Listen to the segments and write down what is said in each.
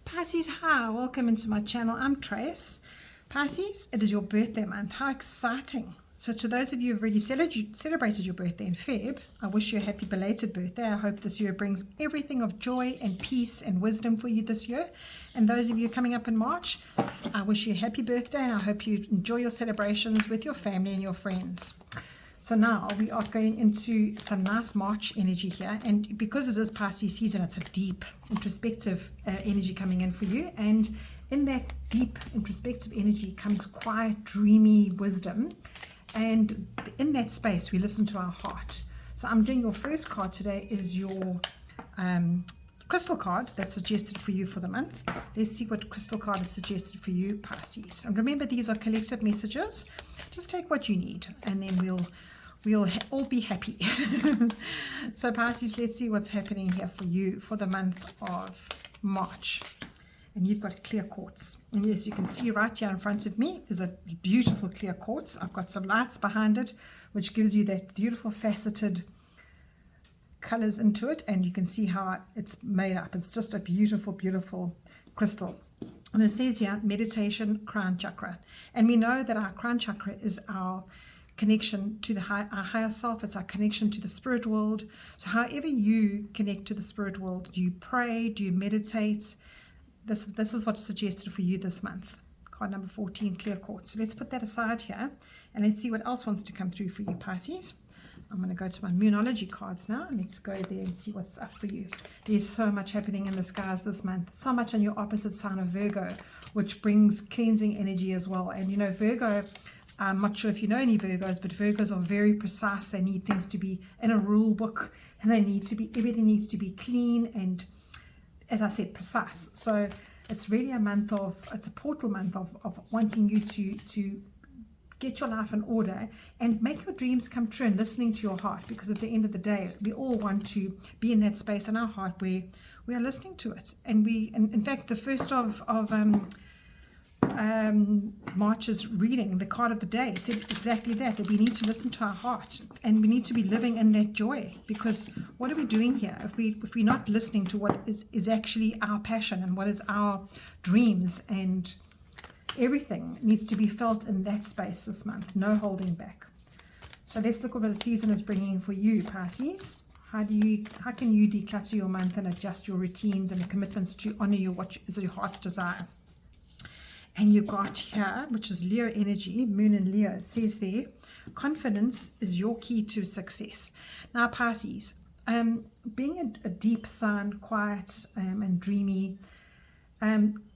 Pisces, hi, welcome into my channel. I'm Trace. Pisces, it is your birthday month. How exciting. So to those of you who've already celebrated your birthday in Feb, I wish you a happy belated birthday. I hope this year brings everything of joy and peace and wisdom for you this year. And those of you coming up in March, I wish you a happy birthday and I hope you enjoy your celebrations with your family and your friends. So now we are going into some nice March energy here, and because it is Pisces season, it's a deep introspective energy coming in for you, and in that deep introspective energy comes quiet, dreamy wisdom, and in that space we listen to our heart. So I'm doing your first card today is your crystal card that's suggested for you for the month. Let's see what crystal card is suggested for you, Pisces. And remember, these are collective messages. Just take what you need and then we'll all be happy. So Pisces, let's see what's happening here for you for the month of March. And you've got clear quartz, and yes, you can see right here in front of me is a beautiful clear quartz. I've got some lights behind it which gives you that beautiful faceted colors into it, and you can see how it's made up. It's just a beautiful crystal. And it says here meditation, crown chakra, and we know that our crown chakra is our connection to our higher self. It's our connection to the spirit world. So however you connect to the spirit world, do you pray, do you meditate? This is what's suggested for you this month. Card number 14, clear quartz. So let's put that aside here and let's see what else wants to come through for you, Pisces. I'm going to go to my Moonology cards now, and let's go there and see what's up for you. There's so much happening in the skies this month, so much on your opposite sign of Virgo, which brings cleansing energy as well. And you know, Virgo, I'm not sure if you know any Virgos, but Virgos are very precise. They need things to be in a rule book, and everything needs to be clean and, as I said, precise. So it's really it's a portal month of wanting you to get your life in order and make your dreams come true and listening to your heart, because at the end of the day, we all want to be in that space in our heart where we are listening to it. And in fact, the first of March's reading, the card of the day, said exactly that we need to listen to our heart and we need to be living in that joy, because what are we doing here if we're not listening to what is actually our passion and what is our dreams, and everything needs to be felt in that space this month, no holding back. So let's look at what the season is bringing for you, Pisces. How can you declutter your month and adjust your routines and commitments to honor what is your heart's desire? And you got here, which is Leo energy, Moon in Leo. It says there, confidence is your key to success. Now, Pisces, being a deep sign, quiet and dreamy,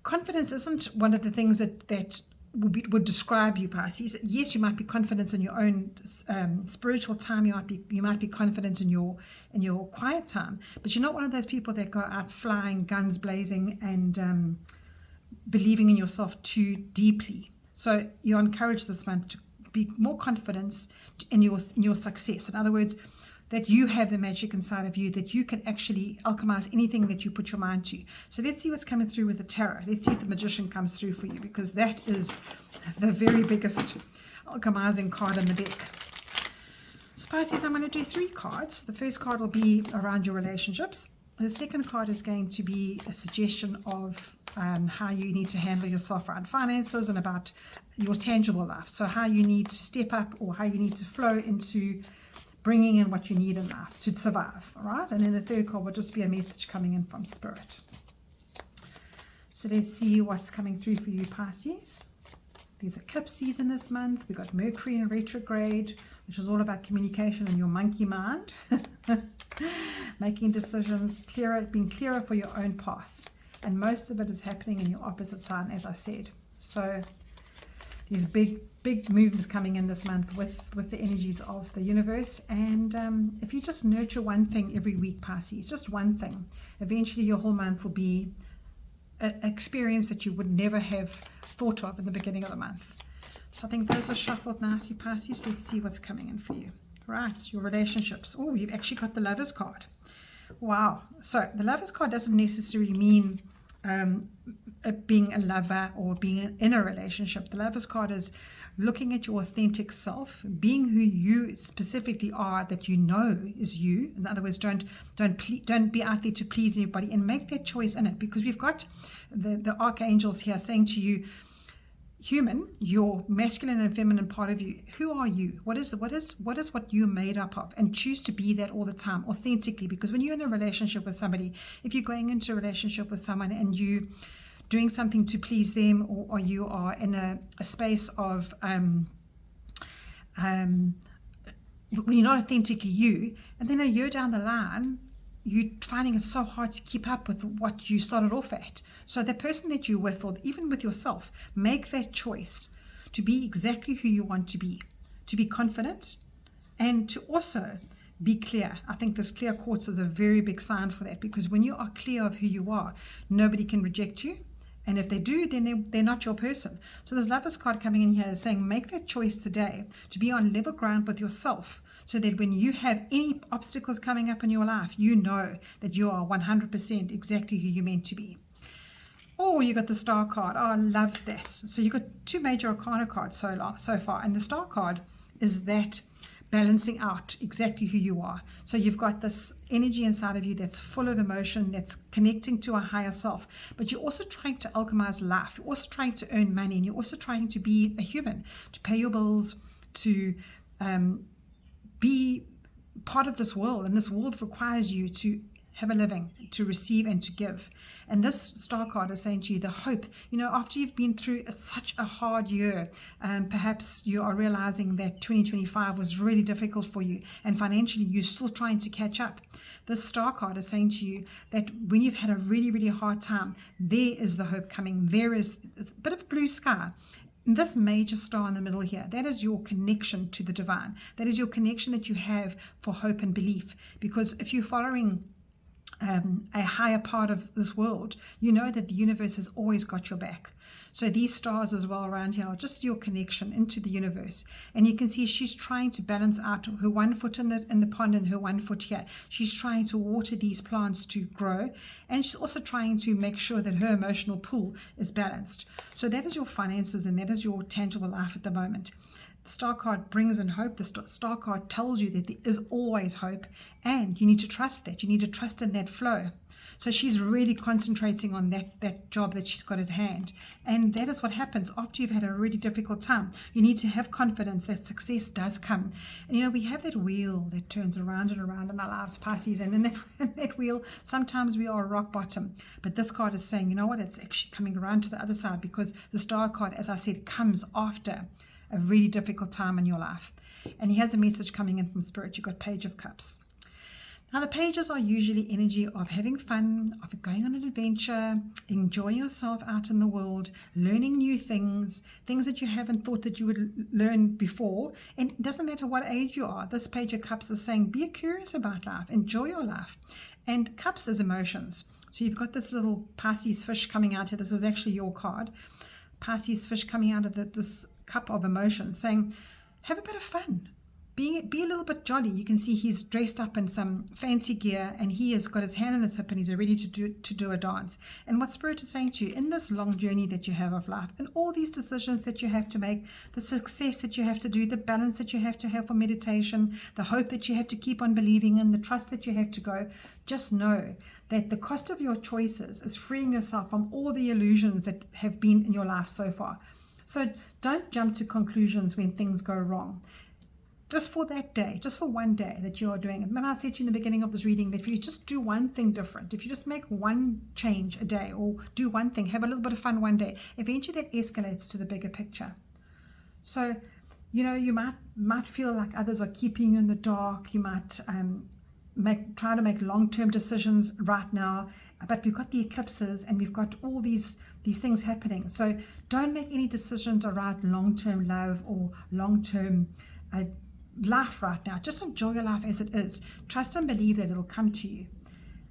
confidence isn't one of the things that would describe you, Pisces. Yes, you might be confident in your own spiritual time. You might be confident in your quiet time, but you're not one of those people that go out flying, guns blazing, and believing in yourself too deeply. So you're encouraged this month to be more confident in your success. In other words, that you have the magic inside of you, that you can actually alchemize anything that you put your mind to. So let's see what's coming through with the tarot. Let's see if the magician comes through for you, because that is the very biggest alchemizing card in the deck. So Pisces, I'm going to do 3 cards. The first card will be around your relationships. The second card is going to be a suggestion of how you need to handle yourself around finances and about your tangible life. So how you need to step up, or how you need to flow into bringing in what you need in life to survive. All right. And then the third card will just be a message coming in from Spirit. So let's see what's coming through for you, Pisces. There's eclipse season this month. We've got Mercury in retrograde, which is all about communication and your monkey mind. Making decisions, being clearer for your own path. And most of it is happening in your opposite sign, as I said. So these big movements coming in this month with the energies of the universe. And if you just nurture one thing every week, Pisces, just one thing, eventually your whole month will be an experience that you would never have thought of in the beginning of the month. So I think those are shuffled nicely, Pisces. Let's see what's coming in for you. Right, your relationships. Oh, you've actually got the Lovers card. Wow. So the Lovers card doesn't necessarily mean being a lover or being in a relationship. The Lover's card is looking at your authentic self, being who you specifically are, that you know is you. In other words, don't be out there to please anybody, and make that choice in it, because we've got the archangels here saying to you, human, your masculine and feminine part of you, who are you? What is what you're made up of? And choose to be that all the time, authentically. Because when you're in a relationship with somebody, if you're going into a relationship with someone and you doing something to please them, or you are in a space of when you're not authentically you, and then a year down the line you're finding it so hard to keep up with what you started off at. So the person that you're with, or even with yourself, make that choice to be exactly who you want to be confident, and to also be clear. I think this clear quartz is a very big sign for that, because when you are clear of who you are, nobody can reject you. And if they do, then they're not your person. So this Lover's card coming in here is saying, make that choice today to be on level ground with yourself, so that when you have any obstacles coming up in your life, you know that you are 100% exactly who you're meant to be. Oh, you got the Star card. Oh, I love that. So you got 2 major arcana cards so far. And the Star card is that balancing out exactly who you are. So you've got this energy inside of you that's full of emotion, that's connecting to a higher self, but you're also trying to alchemize life. You're also trying to earn money, and you're also trying to be a human, to pay your bills, to be part of this world. And this world requires you to have a living, to receive and to give. And this Star card is saying to you the hope, after you've been through such a hard year, perhaps you are realizing that 2025 was really difficult for you, and financially you're still trying to catch up. This Star card is saying to you that when you've had a really, really hard time, there is the hope coming. There is a bit of blue sky. This major star in the middle here, that is your connection to the divine. That is your connection that you have for hope and belief. Because if you're following a higher part of this world, you know that the universe has always got your back. So these stars as well around here are just your connection into the universe. And you can see she's trying to balance out her 1 foot in the pond and her 1 foot here. She's trying to water these plants to grow, and she's also trying to make sure that her emotional pool is balanced. So that is your finances, and that is your tangible life at the moment. The Star card brings in hope. The Star card tells you that there is always hope, and you need to trust that. You need to trust in that flow. So she's really concentrating on that job that she's got at hand. And that is what happens after you've had a really difficult time. You need to have confidence that success does come. And we have that wheel that turns around and around in our lives, Pisces, and then that wheel, sometimes we are rock bottom. But this card is saying, you know what, it's actually coming around to the other side, because the Star card, as I said, comes after a really difficult time in your life. And he has a message coming in from Spirit. You've got Page of Cups. Now, the pages are usually energy of having fun, of going on an adventure, enjoying yourself out in the world, learning new things that you haven't thought that you would learn before. And it doesn't matter what age you are. This Page of Cups is saying, be curious about life, enjoy your life. And Cups is emotions. So you've got this little Pisces fish coming out here. This is actually your card. Pisces fish coming out of this cup of emotions, saying, have a bit of fun. Be a little bit jolly. You can see he's dressed up in some fancy gear, and he has got his hand on his hip, and he's ready to do a dance. And what Spirit is saying to you, in this long journey that you have of life, and all these decisions that you have to make, the success that you have to do, the balance that you have to have for meditation, the hope that you have to keep on believing in, the trust that you have to go, just know that the cost of your choices is freeing yourself from all the illusions that have been in your life so far. So don't jump to conclusions when things go wrong. Just for that day, just for one day that you are doing it. Remember I said to you in the beginning of this reading that if you just do one thing different, if you just make one change a day, or do one thing, have a little bit of fun one day, eventually that escalates to the bigger picture. So, you might feel like others are keeping you in the dark. You might try to make long-term decisions right now, but we've got the eclipses and we've got all these things happening. So don't make any decisions around long-term love or long-term life right now. Just enjoy your life as it is. Trust and believe that it'll come to you.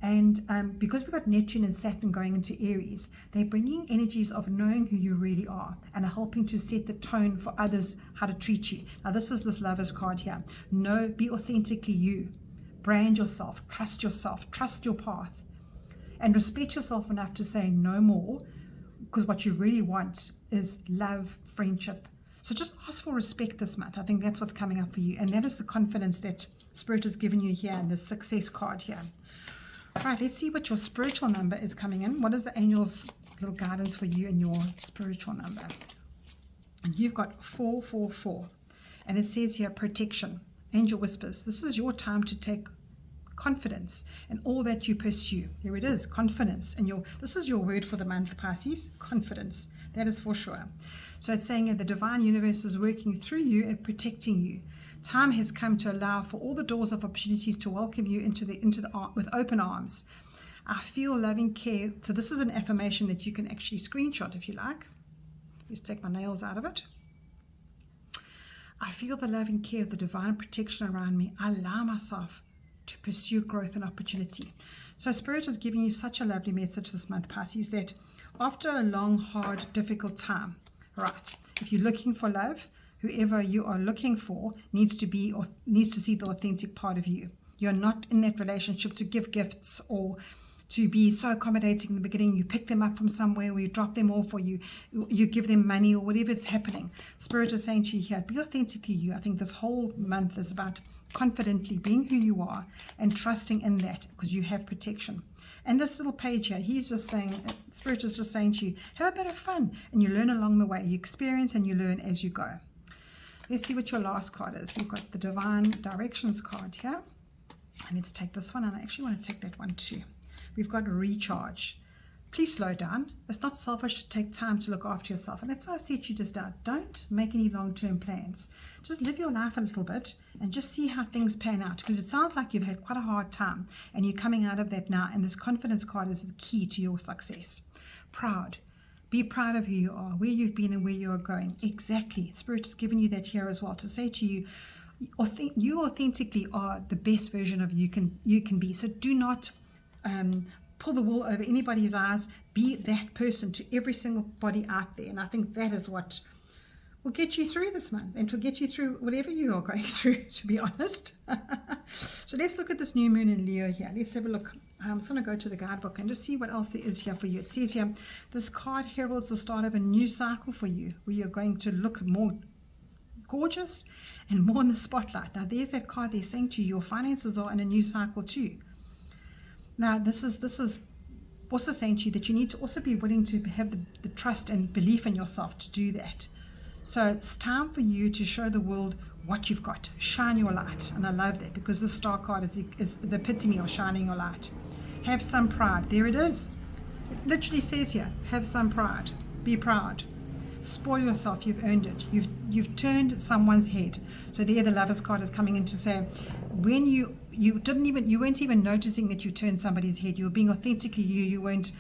And because we've got Neptune and Saturn going into Aries, they're bringing energies of knowing who you really are and are helping to set the tone for others how to treat you. Now this is this Lover's card here. Be authentically you. Brand yourself, trust your path. and respect yourself enough to say no more, because what you really want is love, friendship. So just ask for respect this month. I think that's what's coming up for you, and that is the confidence that Spirit has given you here in the success card here. All right, let's see what your spiritual number is coming in. What is the angel's little guidance for you in your spiritual number? And you've got 444, and it says here protection. Angel whispers, this is your time to take confidence in all that you pursue. There it is, confidence. And this is your word for the month, Pisces, confidence. That is for sure. So it's saying that the divine universe is working through you and protecting you. Time has come to allow for all the doors of opportunities to welcome you into the with open arms. I feel loving care. So this is an affirmation that you can actually screenshot if you like. Just take my nails out of it. I feel the loving care of the divine protection around me. I allow myself to pursue growth and opportunity. So Spirit is giving you such a lovely message this month, Pisces, that after a long, hard, difficult time, right, if you're looking for love, whoever you are looking for needs to see the authentic part of you. You're not in that relationship to give gifts or to be so accommodating in the beginning. You pick them up from somewhere, or you drop them off, or you give them money, or whatever is happening. Spirit is saying to you here, be authentically you. I think this whole month is about confidently being who you are and trusting in that, because you have protection. And this little page here, he's just saying, Spirit is just saying to you, have a bit of fun, and you learn along the way. You experience and you learn as you go. Let's see what your last card is. We've got the Divine Directions card here. And let's take this one, and I actually want to take that one too. We've got recharge. Please slow down. It's not selfish to take time to look after yourself. And that's why I said to you just now, don't make any long-term plans. Just live your life a little bit and just see how things pan out. Because it sounds like you've had quite a hard time and you're coming out of that now. And this confidence card is the key to your success. Proud. Be proud of who you are, where you've been and where you are going. Exactly. Spirit has given you that here as well to say to you, you authentically are the best version of you can be. So do not pull the wool over anybody's eyes. Be that person to every single body out there. And I think that is what will get you through this month and will get you through whatever you are going through, to be honest. So let's look at this new moon in Leo here. Let's have a look. I'm just going to go to the guidebook and just see what else there is here for you. It says here, this card heralds the start of a new cycle for you, where you're going to look more gorgeous and more in the spotlight. Now there's that card there saying to you, your finances are in a new cycle too. Now this is also saying to you that you need to also be willing to have the trust and belief in yourself to do that. So it's time for you to show the world what you've got. Shine your light. And I love that, because the star card is the epitome of shining your light. Have some pride. There it is. It literally says here, have some pride. Be proud. Spoil yourself. You've earned it. You've turned someone's head. So there the Lovers card is coming in to say, when you weren't even noticing that you turned somebody's head. You were being authentically you. You weren't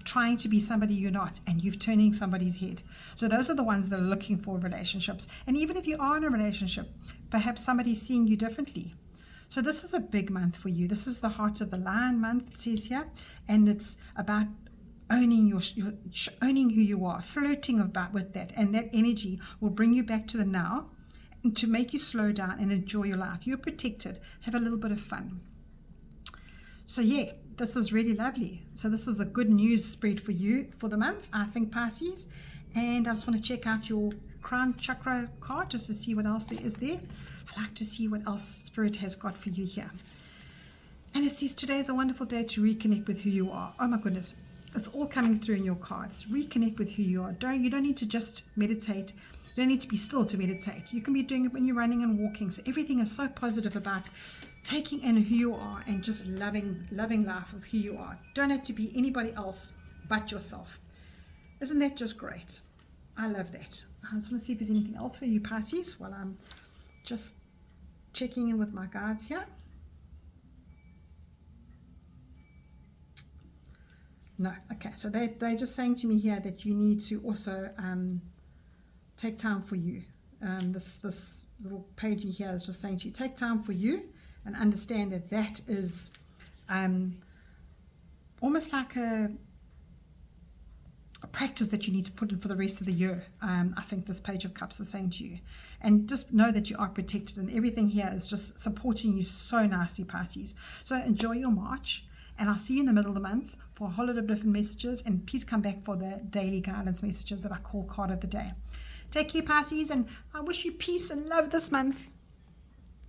trying to be somebody you're not, and you've turning somebody's head. So those are the ones that are looking for relationships. And even if you are in a relationship, perhaps somebody's seeing you differently. So this is a big month for you. This is the Heart of the Lion month, it says here, and it's about owning owning who you are, flirting with that, and that energy will bring you back to the now and to make you slow down and enjoy your life. You're protected. Have a little bit of fun. So yeah, this is really lovely. So this is a good news spread for you for the month, I think, Pisces. And I just want to check out your crown chakra card just to see what else there is there. I like to see what else Spirit has got for you here. And it says today is a wonderful day to reconnect with who you are. Oh my goodness, it's all coming through in your cards. Reconnect with who you are. You don't need to just meditate. You don't need to be still to meditate. You can be doing it when you're running and walking. So everything is so positive about taking in who you are and just loving life of who you are. Don't have to be anybody else but yourself. Isn't that just great? I love that. I just want to see if there's anything else for you, Pisces, while I'm just checking in with my guides here. No. Okay, so they're just saying to me here that you need to also take time for you. This little page here is just saying to you, take time for you, and understand that is almost like a practice that you need to put in for the rest of the year. I think this Page of Cups is saying to you. And just know that you are protected, and everything here is just supporting you so nicely, Pisces. So enjoy your March, and I'll see you in the middle of the month for a whole lot of different messages, and please come back for the daily guidance messages that I call card of the day. Take care, Pisces, and I wish you peace and love this month.